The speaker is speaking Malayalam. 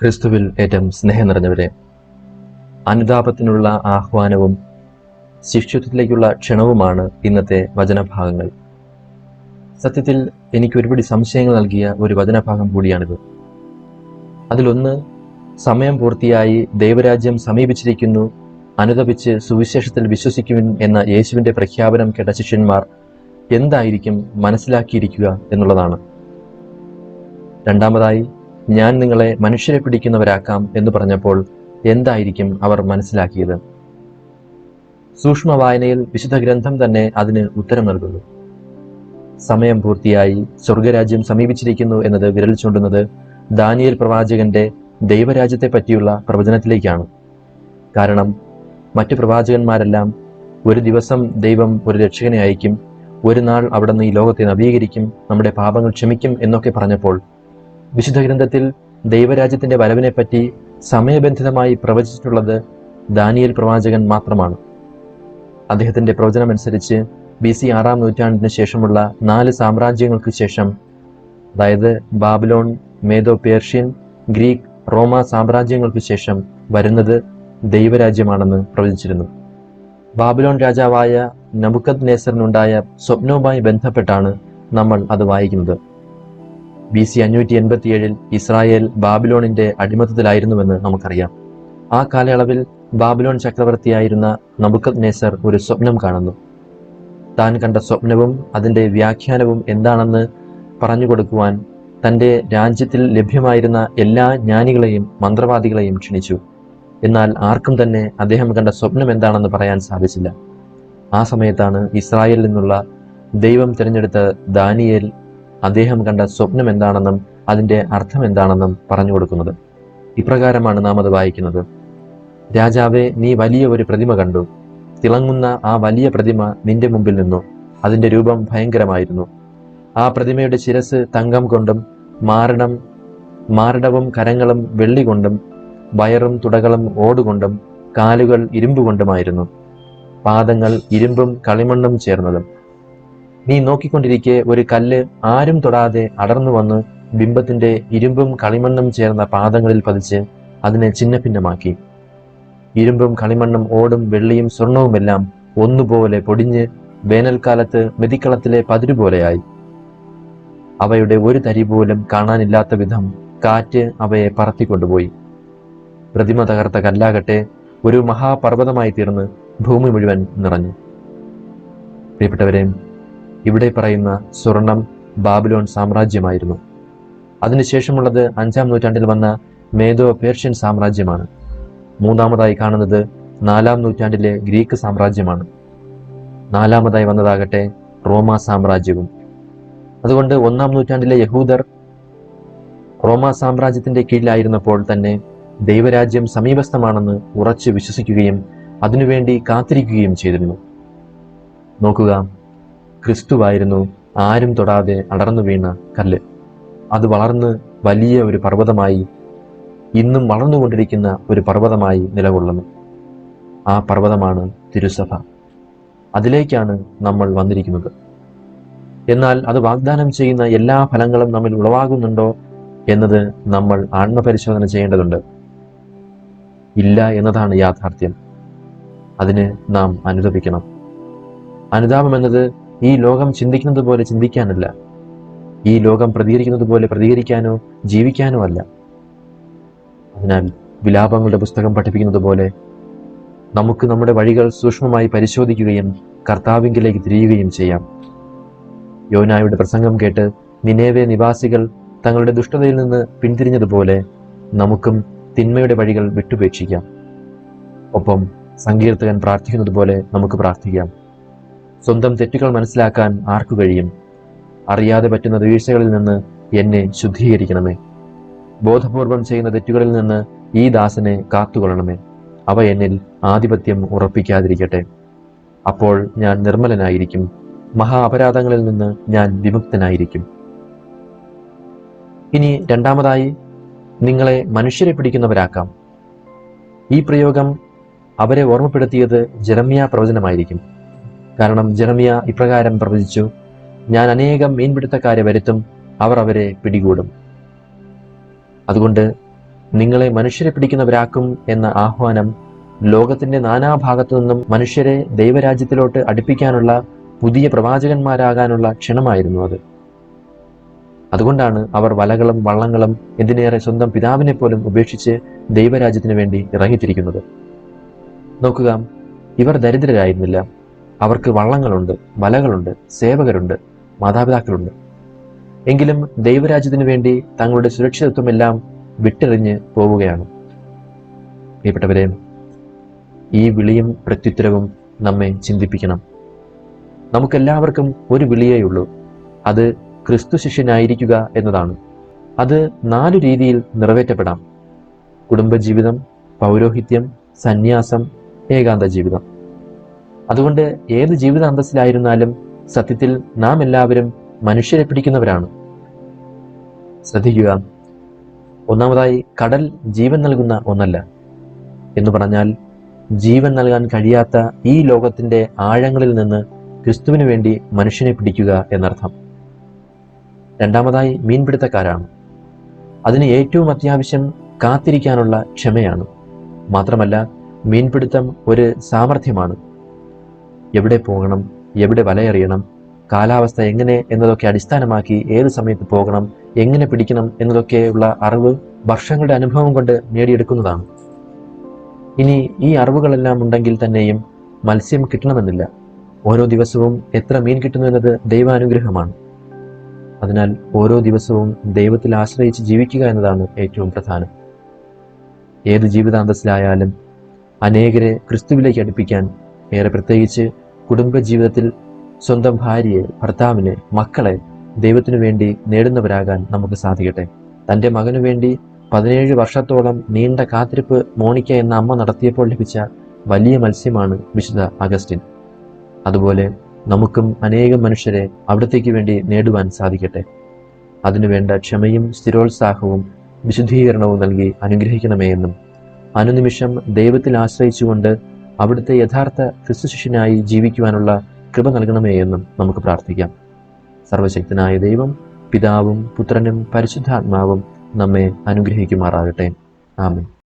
ക്രിസ്തുവിൽ ഏറ്റവും സ്നേഹം നിറഞ്ഞവരെ, അനുതാപത്തിനുള്ള ആഹ്വാനവും ശിഷ്യത്വത്തിലേക്കുള്ള ക്ഷണവുമാണ് ഇന്നത്തെ വചനഭാഗങ്ങൾ. സത്യത്തിൽ എനിക്ക് ഒരുപിടി സംശയങ്ങൾ നൽകിയ ഒരു വചനഭാഗം കൂടിയാണിത്. അതിലൊന്ന്, സമയം പൂർത്തിയായി, ദൈവരാജ്യം സമീപിച്ചിരിക്കുന്നു, അനുതപിച്ച് സുവിശേഷത്തിൽ വിശ്വസിക്കുവിൻ എന്ന യേശുവിൻ്റെ പ്രഖ്യാപനം കേട്ട ശിഷ്യന്മാർ എന്തായിരിക്കും മനസ്സിലാക്കിയിരിക്കുക എന്നുള്ളതാണ്. രണ്ടാമതായി, ഞാൻ നിങ്ങളെ മനുഷ്യരെ പിടിക്കുന്നവരാക്കാം എന്ന് പറഞ്ഞപ്പോൾ എന്തായിരിക്കും അവർ മനസ്സിലാക്കിയത്? സൂക്ഷ്മ വായനയിൽ വിശുദ്ധ ഗ്രന്ഥം തന്നെ അതിന് ഉത്തരം നൽകുന്നു. സമയം പൂർത്തിയായി, സ്വർഗരാജ്യം സമീപിച്ചിരിക്കുന്നു എന്നത് വിരൽ ചൂണ്ടുന്നത് ദാനിയേൽ പ്രവാചകന്റെ ദൈവരാജ്യത്തെ പറ്റിയുള്ള പ്രവചനത്തിലേക്കാണ്. കാരണം മറ്റു പ്രവാചകന്മാരെല്ലാം ഒരു ദിവസം ദൈവം ഒരു രക്ഷകനെ അയക്കും, ഒരു നാൾ അവിടുന്ന് ഈ ലോകത്തെ നവീകരിക്കും, നമ്മുടെ പാപങ്ങൾ ക്ഷമിക്കും എന്നൊക്കെ പറഞ്ഞപ്പോൾ വിശുദ്ധ ഗ്രന്ഥത്തിൽ ദൈവരാജ്യത്തിന്റെ വരവിനെപ്പറ്റി സമയബന്ധിതമായി പ്രവചിച്ചിട്ടുള്ളത് ദാനിയേൽ പ്രവാചകൻ മാത്രമാണ്. അദ്ദേഹത്തിന്റെ പ്രവചനമനുസരിച്ച് BC 6-ാം നൂറ്റാണ്ടിന് ശേഷമുള്ള 4 സാമ്രാജ്യങ്ങൾക്ക് ശേഷം, അതായത് ബാബിലോൺ, മേദോ പേർഷ്യൻ, ഗ്രീക്ക്, റോമ സാമ്രാജ്യങ്ങൾക്ക് ശേഷം വരുന്നത് ദൈവരാജ്യമാണെന്ന് പ്രവചിച്ചിരുന്നു. ബാബിലോൺ രാജാവായ നബുക്കദ്നേസറിനുണ്ടായ സ്വപ്നവുമായി ബന്ധപ്പെട്ടാണ് നമ്മൾ അത് വായിക്കുന്നത്. BC 587 ഇസ്രായേൽ ബാബിലോണിന്റെ അടിമത്തത്തിലായിരുന്നുവെന്ന് നമുക്കറിയാം. ആ കാലയളവിൽ ബാബിലോൺ ചക്രവർത്തിയായിരുന്ന നബുക്കദ്നേസർ ഒരു സ്വപ്നം കാണുന്നു. താൻ കണ്ട സ്വപ്നവും അതിൻ്റെ വ്യാഖ്യാനവും എന്താണെന്ന് പറഞ്ഞു കൊടുക്കുവാൻ തൻ്റെ രാജ്യത്തിൽ ലഭ്യമായിരുന്ന എല്ലാ ജ്ഞാനികളെയും മന്ത്രവാദികളെയും ക്ഷണിച്ചു. എന്നാൽ ആർക്കും തന്നെ അദ്ദേഹം കണ്ട സ്വപ്നം എന്താണെന്ന് പറയാൻ സാധിച്ചില്ല. ആ സമയത്താണ് ഇസ്രായേലിൽ നിന്നുള്ള ദൈവം തിരഞ്ഞെടുത്ത ദാനിയേൽ അദ്ദേഹം കണ്ട സ്വപ്നം എന്താണെന്നും അതിൻ്റെ അർത്ഥം എന്താണെന്നും പറഞ്ഞു കൊടുക്കുന്നത്. ഇപ്രകാരമാണ് നാം അത് വായിക്കുന്നത്: രാജാവേ, നീ വലിയ ഒരു പ്രതിമ കണ്ടു. തിളങ്ങുന്ന ആ വലിയ പ്രതിമ നിന്റെ മുമ്പിൽ നിന്നു. അതിൻ്റെ രൂപം ഭയങ്കരമായിരുന്നു. ആ പ്രതിമയുടെ ശിരസ് തങ്കം കൊണ്ടും മാറിടവും കരങ്ങളും വെള്ളി കൊണ്ടും വയറും തുടകളും ഓടുകൊണ്ടും കാലുകൾ ഇരുമ്പുകൊണ്ടുമായിരുന്നു. പാദങ്ങൾ ഇരുമ്പും കളിമണ്ണും ചേർന്നതും. നീ നോക്കിക്കൊണ്ടിരിക്കെ ഒരു കല്ല് ആരും തൊടാതെ അടർന്നു വന്ന് ബിംബത്തിന്റെ ഇരുമ്പും കളിമണ്ണും ചേർന്ന പാദങ്ങളിൽ പതിച്ച് അതിനെ ഛിന്നഭിന്നമാക്കി. ഇരുമ്പും കളിമണ്ണും ഓടും വെള്ളിയും സ്വർണവുമെല്ലാം ഒന്നുപോലെ പൊടിഞ്ഞ് വേനൽക്കാലത്ത് മെതിക്കളത്തിലെ പതിരുപോലെയായി. അവയുടെ ഒരു തരി പോലും കാണാനില്ലാത്ത വിധം കാറ്റ് അവയെ പറത്തിക്കൊണ്ടുപോയി. പ്രതിമ തകർത്ത കല്ലാകട്ടെ ഒരു മഹാപർവ്വതമായി തീർന്ന് ഭൂമി മുഴുവൻ നിറഞ്ഞു. പ്രിയപ്പെട്ടവരെ, ഇവിടെ പറയുന്ന സ്വർണം ബാബിലോൺ സാമ്രാജ്യമായിരുന്നു. അതിനുശേഷമുള്ളത് 5-ാം നൂറ്റാണ്ടിൽ വന്ന മേദോ പേർഷ്യൻ സാമ്രാജ്യമാണ്. മൂന്നാമതായി കാണുന്നത് 4-ാം നൂറ്റാണ്ടിലെ ഗ്രീക്ക് സാമ്രാജ്യമാണ്. 4-ാമതായി വന്നതാകട്ടെ റോമ സാമ്രാജ്യവും. അതുകൊണ്ട് 1-ാം നൂറ്റാണ്ടിലെ യഹൂദർ റോമ സാമ്രാജ്യത്തിന്റെ കീഴിലായിരുന്നപ്പോൾ തന്നെ ദൈവരാജ്യം സമീപസ്ഥമാണെന്ന് ഉറച്ചു വിശ്വസിക്കുകയും അതിനുവേണ്ടി കാത്തിരിക്കുകയും ചെയ്തിരുന്നു. നോക്കുക, ക്രിസ്തുവായിരുന്നു ആരും തൊടാതെ അടർന്നു വീണ കല്ല്. അത് വളർന്ന് വലിയ ഒരു പർവ്വതമായി, ഇന്നും വളർന്നുകൊണ്ടിരിക്കുന്ന ഒരു പർവ്വതമായി നിലകൊള്ളുന്നു. ആ പർവ്വതമാണ് തിരുസഭ. അതിലേക്കാണ് നമ്മൾ വന്നിരിക്കുന്നത്. എന്നാൽ അത് വാഗ്ദാനം ചെയ്യുന്ന എല്ലാ ഫലങ്ങളും നമ്മിൽ ഉളവാകുന്നുണ്ടോ എന്നത് നമ്മൾ ആത്മപരിശോധന ചെയ്യേണ്ടതുണ്ട്. ഇല്ല എന്നതാണ് യാഥാർത്ഥ്യം. അതിന് നാം അനുതപിക്കണം. അനുതാപം എന്നത് ഈ ലോകം ചിന്തിക്കുന്നത് പോലെ ചിന്തിക്കാനല്ല, ഈ ലോകം പ്രതികരിക്കുന്നത് പോലെ പ്രതികരിക്കാനോ ജീവിക്കാനോ അല്ല. അതിനാൽ വിലാപങ്ങളുടെ പുസ്തകം പഠിപ്പിക്കുന്നത് പോലെ നമുക്ക് നമ്മുടെ വഴികൾ സൂക്ഷ്മമായി പരിശോധിക്കുകയും കർത്താവിങ്കിലേക്ക് തിരിയുകയും ചെയ്യാം. യോനായുടെ പ്രസംഗം കേട്ട് നിനേവെ നിവാസികൾ തങ്ങളുടെ ദുഷ്ടതയിൽ നിന്ന് പിന്തിരിഞ്ഞതുപോലെ നമുക്കും തിന്മയുടെ വഴികൾ വിട്ടുപേക്ഷിക്കാം. ഒപ്പം സങ്കീർത്തകൻ പ്രാർത്ഥിക്കുന്നത് പോലെ നമുക്ക് പ്രാർത്ഥിക്കാം: സ്വന്തം തെറ്റുകൾ മനസ്സിലാക്കാൻ ആർക്കു കഴിയും? അറിയാതെ പറ്റുന്ന വീഴ്ചകളിൽ നിന്ന് എന്നെ ശുദ്ധീകരിക്കണമേ. ബോധപൂർവം ചെയ്യുന്ന തെറ്റുകളിൽ നിന്ന് ഈ ദാസനെ കാത്തുകൊള്ളണമേ. അവ എന്നിൽ ആധിപത്യം ഉറപ്പിക്കാതിരിക്കട്ടെ. അപ്പോൾ ഞാൻ നിർമ്മലനായിരിക്കും, മഹാ അപരാധങ്ങളിൽ നിന്ന് ഞാൻ വിമുക്തനായിരിക്കും. ഇനി രണ്ടാമതായി, നിങ്ങളെ മനുഷ്യരെ പിടിക്കുന്നവരാക്കാം. ഈ പ്രയോഗം അവരെ ഓർമ്മപ്പെടുത്തിയത് ജെറമ്യ പ്രവചനമായിരിക്കും. കാരണം ജെറമ്യ ഇപ്രകാരം പ്രവചിച്ചു: ഞാൻ അനേകം മീൻപിടുത്തക്കാരെ വരുത്തും, അവർ അവരെ പിടികൂടും. അതുകൊണ്ട് നിങ്ങളെ മനുഷ്യരെ പിടിക്കുന്നവരാക്കും എന്ന ആഹ്വാനം ലോകത്തിന്റെ നാനാഭാഗത്തു നിന്നും മനുഷ്യരെ ദൈവരാജ്യത്തിലോട്ട് അടുപ്പിക്കാനുള്ള പുതിയ പ്രവാചകന്മാരാകാനുള്ള ക്ഷണമായിരുന്നു അത്. അതുകൊണ്ടാണ് അവർ വലകളും വള്ളങ്ങളും എന്തിനേറെ സ്വന്തം പിതാവിനെ പോലും ഉപേക്ഷിച്ച് ദൈവരാജ്യത്തിന് വേണ്ടി ഇറങ്ങിത്തിരിക്കുന്നത്. നോക്കുക, ഇവർ ദരിദ്രരായിരുന്നില്ല. അവർക്ക് വള്ളങ്ങളുണ്ട്, വലകളുണ്ട്, സേവകരുണ്ട്, മാതാപിതാക്കളുണ്ട്. എങ്കിലും ദൈവരാജ്യത്തിനു വേണ്ടി തങ്ങളുടെ സുരക്ഷിതത്വമെല്ലാം വിട്ടെറിഞ്ഞ് പോവുകയാണ്. പ്രിയപ്പെട്ടവരെ, ഈ വിളിയും പ്രത്യുത്തരവും നമ്മെ ചിന്തിപ്പിക്കണം. നമുക്കെല്ലാവർക്കും ഒരു വിളിയേയുള്ളൂ. അത് ക്രിസ്തു ശിഷ്യനായിരിക്കുക എന്നതാണ്. അത് 4 രീതിയിൽ നിറവേറ്റപ്പെടാം: കുടുംബജീവിതം, പൗരോഹിത്യം, സന്യാസം, ഏകാന്ത ജീവിതം. അതുകൊണ്ട് ഏത് ജീവിതാന്തസ്സിലായിരുന്നാലും സത്യത്തിൽ നാം എല്ലാവരും മനുഷ്യരെ പിടിക്കുന്നവരാണ്. ശ്രദ്ധിക്കുക, ഒന്നാമതായി, കടൽ ജീവൻ നൽകുന്ന ഒന്നല്ല. എന്ന് പറഞ്ഞാൽ ജീവൻ നൽകാൻ കഴിയാത്ത ഈ ലോകത്തിന്റെ ആഴങ്ങളിൽ നിന്ന് ക്രിസ്തുവിന് വേണ്ടി മനുഷ്യനെ പിടിക്കുക എന്നർത്ഥം. രണ്ടാമതായി, മീൻപിടുത്തക്കാരാണ്. അതിന് ഏറ്റവും അത്യാവശ്യം കാത്തിരിക്കാനുള്ള ക്ഷമയാണ്. മാത്രമല്ല, മീൻപിടുത്തം ഒരു സാമർഥ്യമാണ്. എവിടെ പോകണം, എവിടെ വലയെറിയണം, കാലാവസ്ഥ എങ്ങനെ എന്നതൊക്കെ അടിസ്ഥാനമാക്കി ഏത് സമയത്ത് പോകണം, എങ്ങനെ പിടിക്കണം എന്നതൊക്കെയുള്ള അറിവ് വർഷങ്ങളുടെ അനുഭവം കൊണ്ട് നേടിയെടുക്കുന്നതാണ്. ഇനി ഈ അറിവുകളെല്ലാം ഉണ്ടെങ്കിൽ തന്നെയും മത്സ്യം കിട്ടണമെന്നില്ല. ഓരോ ദിവസവും എത്ര മീൻ കിട്ടുന്നു എന്നത് ദൈവാനുഗ്രഹമാണ്. അതിനാൽ ഓരോ ദിവസവും ദൈവത്തിൽ ആശ്രയിച്ച് ജീവിക്കുക എന്നതാണ് ഏറ്റവും പ്രധാനം. ഏത് ജീവിതാന്തസ്സിലായാലും അനേകരെ ക്രിസ്തുവിലേക്ക് അടുപ്പിക്കാൻ, ഏറെ പ്രത്യേകിച്ച് കുടുംബജീവിതത്തിൽ സ്വന്തം ഭാര്യയെ, ഭർത്താവിനെ, മക്കളെ ദൈവത്തിനു വേണ്ടി നേടുന്നവരാകാൻ നമുക്ക് സാധിക്കട്ടെ. തൻ്റെ മകനു വേണ്ടി 17 വർഷത്തോളം നീണ്ട കാത്തിരിപ്പ് മോണിക്ക എന്ന അമ്മ നടത്തിയപ്പോൾ ലഭിച്ച വലിയ മത്സ്യമാണ് വിശുദ്ധ അഗസ്റ്റിൻ. അതുപോലെ നമുക്കും അനേകം മനുഷ്യരെ അവിടത്തേക്ക് വേണ്ടി നേടുവാൻ സാധിക്കട്ടെ. അതിനുവേണ്ട ക്ഷമയും സ്ഥിരോത്സാഹവും വിശുദ്ധീകരണവും നൽകി അനുഗ്രഹിക്കണമേ എന്നും, അനുനിമിഷം ദൈവത്തിൽ ആശ്രയിച്ചുകൊണ്ട് അവിടുത്തെ യഥാർത്ഥ ക്രിസ്തുശിഷ്യനായി ജീവിക്കുവാനുള്ള കൃപ നൽകണമേ എന്നും നമുക്ക് പ്രാർത്ഥിക്കാം. സർവശക്തനായ ദൈവം, പിതാവും പുത്രനും പരിശുദ്ധാത്മാവും നമ്മെ അനുഗ്രഹിക്കുമാറാകട്ടെ. ആമേൻ.